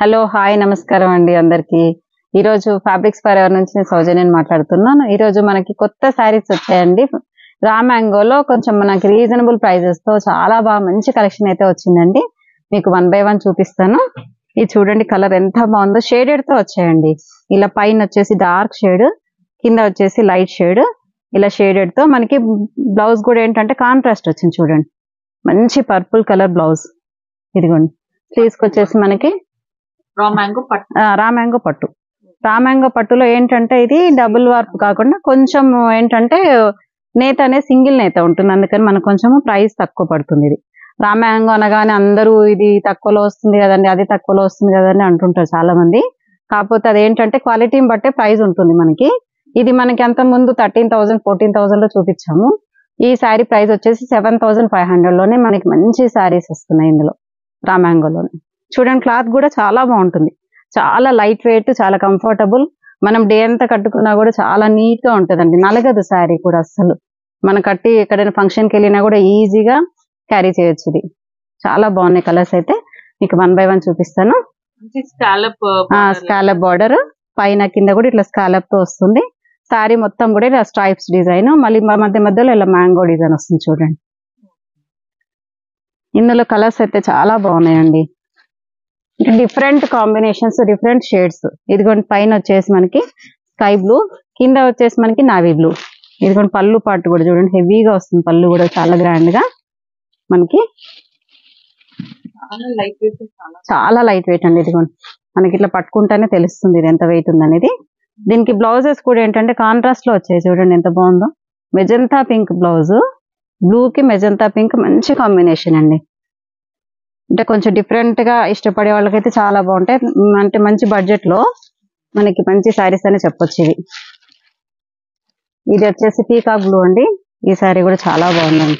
Hello hi నమస్కారం అండి అందరికి. ఈరోజు ఫ్యాబ్రిక్స్ ఫర్ ఎవర్ నుంచి నేను సౌజన్యని మాట్లాడుతున్నాను. ఈరోజు మనకి కొత్త శారీస్ వచ్చాయండి. రా మ్యాంగోలో కొంచెం మనకి రీజనబుల్ ప్రైజెస్ తో చాలా బాగా మంచి కలెక్షన్ అయితే వచ్చిందండి. మీకు 1 by 1 చూపిస్తాను. ఇది చూడండి, కలర్ ఎంత బాగుందో. షేడెడ్ తో వచ్చాయండి. ఇలా పైన వచ్చేసి డార్క్ షేడ్, కింద వచ్చేసి లైట్ షేడ్, ఇలా షేడెడ్ తో మనకి బ్లౌజ్ కూడా ఏంటంటే కాంట్రాస్ట్ వచ్చింది. చూడండి, మంచి పర్పుల్ కలర్ బ్లౌజ్. ఇదిగోండి, స్లీవ్స్ వచ్చేసి మనకి రా మ్యాంగో పట్టులో ఏంటంటే ఇది డబుల్ వార్ప్ కాకుండా కొంచెం ఏంటంటే నేత అనేది సింగిల్ నేత ఉంటుంది, అందుకని మనకు కొంచెం ప్రైస్ తక్కువ పడుతుంది. ఇది రా మ్యాంగో అనగానే అందరూ ఇది తక్కువలో వస్తుంది కదండి, అది తక్కువలో వస్తుంది కదండి అంటుంటారు చాలా మంది. కాకపోతే అదేంటంటే క్వాలిటీని బట్టే ప్రైస్ ఉంటుంది మనకి. ఇది మనకి అంత ముందు 13,000 14,000 లో చూపించాము. ఈ శారీ ప్రైస్ వచ్చేసి 7,500 లోనే మనకి మంచి శారీస్ వస్తున్నాయి ఇందులో రా మ్యాంగోలోనే. చూడండి, క్లాత్ కూడా చాలా బాగుంటుంది, చాలా లైట్ వెయిట్, చాలా కంఫర్టబుల్. మనం డే అంతా కట్టుకున్నా కూడా చాలా నీట్ గా ఉంటుందండి, నలగదు శారీ కూడా అస్సలు. మనం కట్టి ఎక్కడైనా ఫంక్షన్కి వెళ్ళినా కూడా ఈజీగా క్యారీ చేయొచ్చు. ఇది చాలా బాగున్నాయి కలర్స్. అయితే మీకు 1 by 1 చూపిస్తాను. స్కాలప్ బార్డర్ పైన కింద కూడా ఇట్లా స్కాలప్ తో వస్తుంది. శారీ మొత్తం కూడా ఇలా స్ట్రైప్స్ డిజైన్, మళ్ళీ మధ్య మధ్యలో ఇలా మ్యాంగో డిజైన్ వస్తుంది. చూడండి, ఇందులో కలర్స్ అయితే చాలా బాగున్నాయండి. Different combinations, different shades. ఇదిగోండి, పైన వచ్చేసి మనకి స్కై బ్లూ, కింద వచ్చేసి మనకి నావీ బ్లూ. ఇదిగోండి, పళ్ళు పాటు కూడా చూడండి, హెవీగా వస్తుంది. పళ్ళు కూడా చాలా గ్రాండ్ గా మనకి, చాలా లైట్ వెయిట్ అండి. ఇదిగోండి, మనకి ఇట్లా పట్టుకుంటేనే తెలుస్తుంది ఇది ఎంత వెయిట్ ఉందనేది. దీనికి బ్లౌజెస్ కూడా ఏంటంటే కాంట్రాస్ట్ లో వచ్చాయి. చూడండి ఎంత బాగుందో. మెజంతా పింక్ బ్లౌజ్, బ్లూ కి మెజంతా పింక్ మంచి కాంబినేషన్ అండి. అంటే కొంచెం డిఫరెంట్ గా ఇష్టపడే వాళ్ళకైతే చాలా బాగుంటాయి. అంటే మంచి బడ్జెట్ లో మనకి మంచి శారీస్ అనే చెప్పొచ్చు ఇవి. ఇది వచ్చేసి పీకాక్ బ్లూ అండి. ఈ శారీ కూడా చాలా బాగుందండి.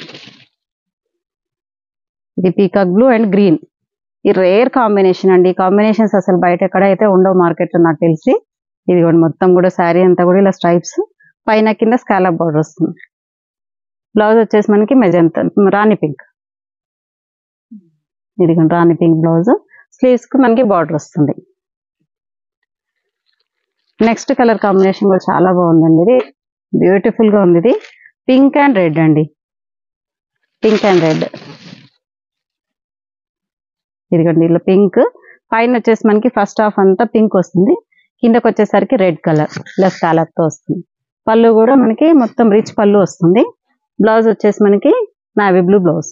ఇది పీకాక్ బ్లూ అండ్ గ్రీన్. ఈ రేర్ కాంబినేషన్ అండి. ఈ కాంబినేషన్స్ అసలు బయట ఎక్కడైతే ఉండవు మార్కెట్ లో నాకు తెలిసి. ఇది కూడా మొత్తం కూడా శారీ అంతా కూడా ఇలా స్ట్రైప్స్, పైన కింద స్కాలప్ బార్డర్ వస్తుంది. బ్లౌజ్ వచ్చేసి మనకి మెజంతా రాణి పింక్. ఇది రాణి పింక్ బ్లౌజ్, స్లీవ్స్ కి మనకి బార్డర్ వస్తుంది. నెక్స్ట్ కలర్ కాంబినేషన్ కూడా చాలా బాగుందండి. ఇది బ్యూటిఫుల్ గా ఉంది. ఇది పింక్ అండ్ రెడ్ అండి, పింక్ అండ్ రెడ్. ఇదిగోండి, ఇలా పింక్ పైన వచ్చేసి మనకి ఫస్ట్ హాఫ్ అంతా పింక్ వస్తుంది, కిందకి వచ్చేసరికి రెడ్ కలర్ ఇలా స్కాలప్ తో వస్తుంది. పళ్ళు కూడా మనకి మొత్తం రిచ్ పళ్ళు వస్తుంది. బ్లౌజ్ వచ్చేసి మనకి నావీ బ్లూ బ్లౌజ్.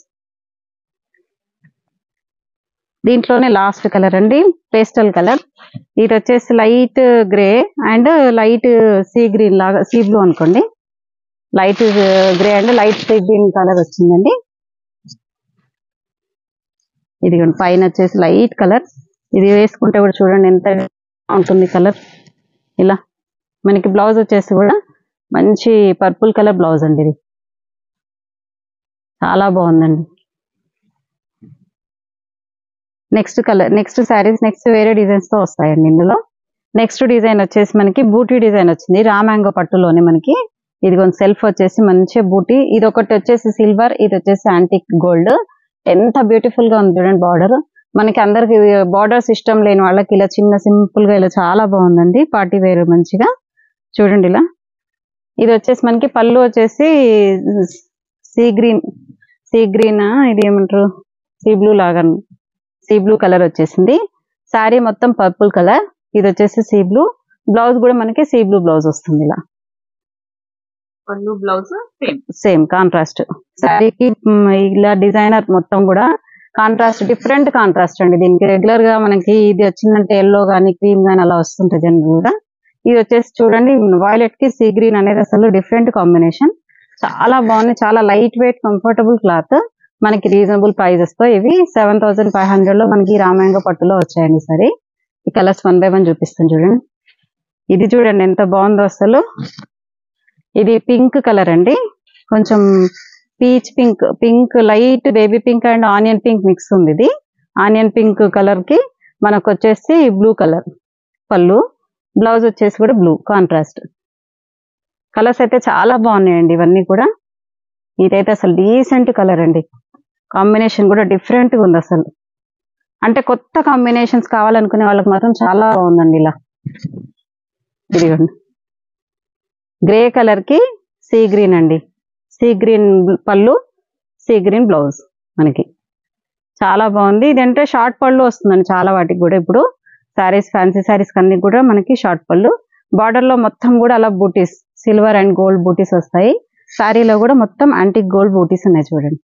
దీంట్లోనే లాస్ట్ కలర్ అండి, పేస్టల్ కలర్. ఇది వచ్చేసి light grey and light sea green లాగా, సీ బ్లూ అనుకోండి. Light grey and light sea green colour వచ్చిందండి. ఇది పైన వచ్చేసి లైట్ కలర్. ఇది వేసుకుంటే కూడా చూడండి ఎంత ఉంటుంది కలర్. ఇలా మనకి బ్లౌజ్ వచ్చేసి కూడా మంచి పర్పుల్ కలర్ బ్లౌజ్ అండి. ఇది చాలా బాగుందండి. Next colour, next saris next వేరే డిజైన్స్ తో వస్తాయండి ఇందులో. నెక్స్ట్ డిజైన్ వచ్చేసి మనకి బూటీ డిజైన్ వచ్చింది రా మ్యాంగో పట్టులోనే మనకి. ఇది కొంచెం సెల్ఫ్ వచ్చేసి మంచి బూటీ. ఇది ఒకటి వచ్చేసి సిల్వర్, ఇది వచ్చేసి యాంటిక్ గోల్డ్. ఎంత బ్యూటిఫుల్ గా ఉంది చూడండి బార్డర్. మనకి అందరికి బార్డర్స్ ఇష్టం లేని వాళ్ళకి ఇలా చిన్న సింపుల్ గా ఇలా చాలా బాగుందండి. పార్టీ వేర్ మంచిగా చూడండి ఇలా. ఇది వచ్చేసి మనకి పళ్ళు వచ్చేసి సీ గ్రీన్ ఇది ఏమంటారు, సీ బ్లూ లాగా, సీ బ్లూ కలర్ వచ్చేసింది. శారీ మొత్తం పర్పుల్ కలర్. ఇది వచ్చేసి సీ బ్లూ. బ్లౌజ్ కూడా మనకి సీ బ్లూ బ్లౌజ్ వస్తుంది. ఇలా బ్లౌజ్ సేమ్ కాంట్రాస్ట్. శారీకి ఇలా డిజైనర్ మొత్తం కూడా కాంట్రాస్ట్, డిఫరెంట్ కాంట్రాస్ట్ అండి. దీనికి రెగ్యులర్ గా మనకి ఇది వచ్చిందంటే ఎల్లో గానీ క్రీమ్ గానీ అలా వస్తుంటుంది జనరల్ గా. ఇది వచ్చేసి చూడండి వైలెట్ కి సీ గ్రీన్ అనేది అసలు డిఫరెంట్ కాంబినేషన్. చాలా బాగుంది, చాలా లైట్ వెయిట్ కంఫర్టబుల్ క్లాత్. మనకి రీజనబుల్ ప్రైజెస్ తో ఇవి 7,500 లో మనకి రా మ్యాంగో పట్టులో వచ్చాయండి. సరే, ఈ కలర్స్ 1 by 1 చూపిస్తాను చూడండి. ఇది చూడండి ఎంత బాగుందో అసలు. ఇది పింక్ కలర్ అండి, కొంచెం peach pink, pink light baby pink and onion pink mix ఉంది. ఇది ఆనియన్ పింక్ కలర్ కి మనకు వచ్చేసి బ్లూ కలర్ పళ్ళు. బ్లౌజ్ వచ్చేసి కూడా బ్లూ కాంట్రాస్ట్. కలర్స్ అయితే చాలా బాగున్నాయండి ఇవన్నీ కూడా. ఇదైతే అసలు డీసెంట్ కలర్ అండి, కాంబినేషన్ కూడా డిఫరెంట్ గా ఉంది అసలు. అంటే కొత్త కాంబినేషన్స్ కావాలనుకునే వాళ్ళకి మాత్రం చాలా బాగుందండి. ఇలా ఇదిగోండి, గ్రే కలర్ కి సీ గ్రీన్ అండి, సీ గ్రీన్ పళ్ళు, సీ గ్రీన్ బ్లౌజ్ మనకి చాలా బాగుంది. ఇదంటే షార్ట్ పళ్ళు వస్తుందండి చాలా వాటికి కూడా. ఇప్పుడు శారీస్, ఫ్యాన్సీ శారీస్ అన్ని కూడా మనకి షార్ట్ పళ్ళు, బార్డర్ లో మొత్తం కూడా అలా బూటీస్, సిల్వర్ అండ్ గోల్డ్ బూటీస్ వస్తాయి. శారీలో కూడా మొత్తం యాంటిక్ గోల్డ్ బూటీస్ ఉన్నాయి చూడండి.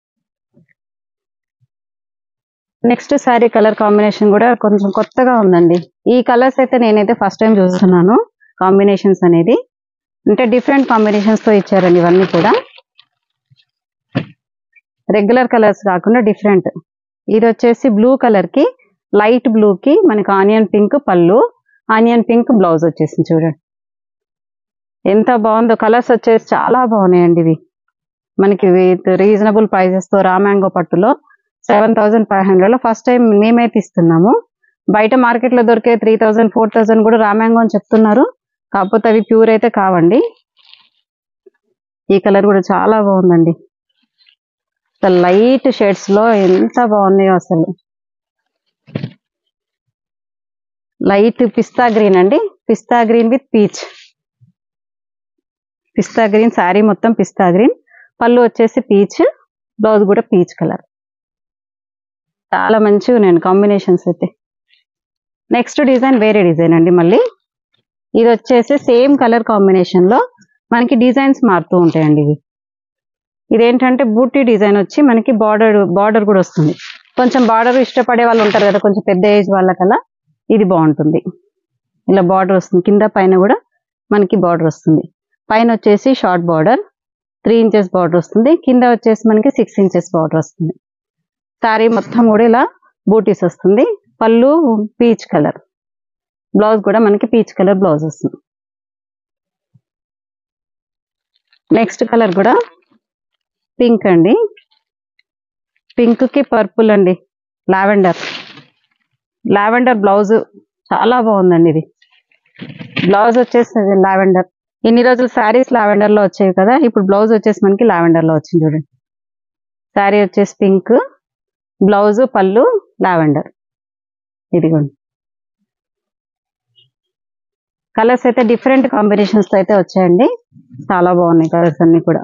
నెక్స్ట్ శారీ కలర్ కాంబినేషన్ కూడా కొంచెం కొత్తగా ఉందండి. ఈ కలర్స్ అయితే నేనైతే ఫస్ట్ టైం చూస్తున్నాను. కాంబినేషన్స్ అనేది అంటే డిఫరెంట్ కాంబినేషన్స్ తో ఇచ్చారండి. ఇవన్నీ కూడా రెగ్యులర్ కలర్స్ కాకుండా డిఫరెంట్. ఇది వచ్చేసి బ్లూ కలర్ కి, లైట్ బ్లూ కి మనకి ఆనియన్ పింక్ పళ్ళు, ఆనియన్ పింక్ బ్లౌజ్ వచ్చేసింది చూడండి. ఎంత బాగుందో. కలర్స్ వచ్చేసి చాలా బాగున్నాయండి. ఇవి మనకి విత్ రీజనబుల్ ప్రైజెస్ తో రామాంగో పట్టులో 7,500 లో ఫస్ట్ టైం మేమైతే ఇస్తున్నాము. బయట మార్కెట్ లో దొరికే 3,000, 4,000 కూడా రామాంగో అని చెప్తున్నారు. కాకపోతే అవి ప్యూర్ అయితే కావండి. ఈ కలర్ కూడా చాలా బాగుందండి. అసలు లైట్ షేడ్స్ లో ఎంత బాగున్నాయో అసలు. లైట్ పిస్తా గ్రీన్ అండి, pista green with peach. Pista green sari మొత్తం పిస్తా గ్రీన్, పళ్ళు వచ్చేసి పీచ్, బ్లౌజ్ కూడా పీచ్ కలర్. చాలా మంచిగా ఉన్నాయండి కాంబినేషన్స్ అయితే. నెక్స్ట్ డిజైన్ వేరే డిజైన్ అండి. మళ్ళీ ఇది వచ్చేసి సేమ్ కలర్ కాంబినేషన్ లో మనకి డిజైన్స్ మారుతూ ఉంటాయండి. ఇదేంటంటే బూటీ డిజైన్ వచ్చి మనకి బార్డర్ కూడా వస్తుంది. కొంచెం బార్డర్ ఇష్టపడే వాళ్ళు ఉంటారు కదా, కొంచెం పెద్ద ఏజ్ వాళ్ళకల్లా ఇది బాగుంటుంది. ఇలా బార్డర్ వస్తుంది, కింద పైన కూడా మనకి బార్డర్ వస్తుంది. పైన వచ్చేసి షార్ట్ బార్డర్ 3 ఇంచెస్ బార్డర్ వస్తుంది, కింద వచ్చేసి మనకి 6 ఇంచెస్ బార్డర్ వస్తుంది. శారీ మొత్తం కూడా ఇలా బూటీస్ వస్తుంది. పళ్ళు పీచ్ కలర్, బ్లౌజ్ కూడా మనకి పీచ్ కలర్ బ్లౌజ్ వస్తుంది. నెక్స్ట్ కలర్ కూడా పింక్ అండి, పింక్ కి పర్పుల్ అండి, లావెండర్. లావెండర్ బ్లౌజ్ చాలా బాగుందండి. ఇది బ్లౌజ్ వచ్చేసి లావెండర్. ఇన్ని రోజులు శారీస్ లావెండర్ లో వచ్చాయి కదా, ఇప్పుడు బ్లౌజ్ వచ్చేసి మనకి లావెండర్ లో వచ్చింది చూడండి. శారీ వచ్చేసి పింక్, బ్లౌజ్ పళ్ళు లావెండర్. ఇదిగోండి, కలర్స్ అయితే డిఫరెంట్ కాంబినేషన్స్ తో అయితే వచ్చాయండి. చాలా బాగున్నాయి కలర్స్ అన్ని కూడా.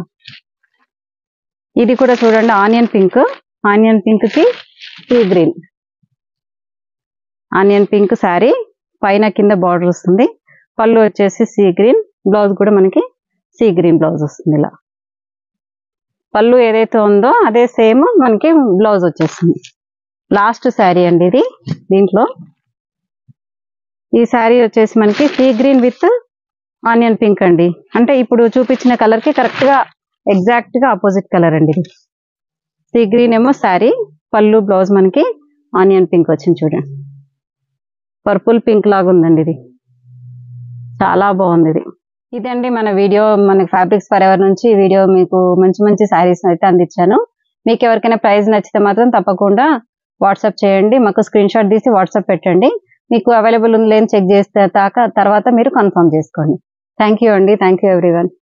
ఇది కూడా చూడండి, ఆనియన్ పింక్, ఆనియన్ పింక్ కి sea green. Onion pink sari, పైన కింద బార్డర్ వస్తుంది, పళ్ళు వచ్చేసి సీ గ్రీన్, బ్లౌజ్ కూడా మనకి సీ గ్రీన్ బ్లౌజ్ వస్తుంది. ఇలా పళ్ళు ఏదైతే ఉందో అదే సేమ్ మనకి బ్లౌజ్ వచ్చేస్తుంది. లాస్ట్ శారీ అండి ఇది. దీంట్లో ఈ శారీ వచ్చేసి మనకి sea green with onion pink అండి. అంటే ఇప్పుడు చూపించిన కలర్ కి కరెక్ట్ గా ఎగ్జాక్ట్ గా ఆపోజిట్ కలర్ అండి. ఇది సీ గ్రీన్ ఏమో శారీ, పళ్ళు బ్లౌజ్ మనకి ఆనియన్ పింక్ వచ్చింది చూడండి. పర్పుల్ పింక్ లాగా ఉందండి. ఇది చాలా బాగుంది. ఇదండి మన వీడియో. మనకి ఫ్యాబ్రిక్స్ ఫర్ ఎవర్ నుంచి ఈ వీడియో మీకు మంచి మంచి శారీస్ అయితే అందించాను. మీకు ఎవరికైనా ప్రైస్ నచ్చితే మాత్రం తప్పకుండా వాట్సాప్ చేయండి, మాకు స్క్రీన్ షాట్ తీసి వాట్సాప్ పెట్టండి. మీకు అవైలబుల్ ఉంది లేని చెక్ చేస్తే తర్వాత మీరు కన్ఫర్మ్ చేసుకోండి. థ్యాంక్ యూ అండి. Thank you everyone.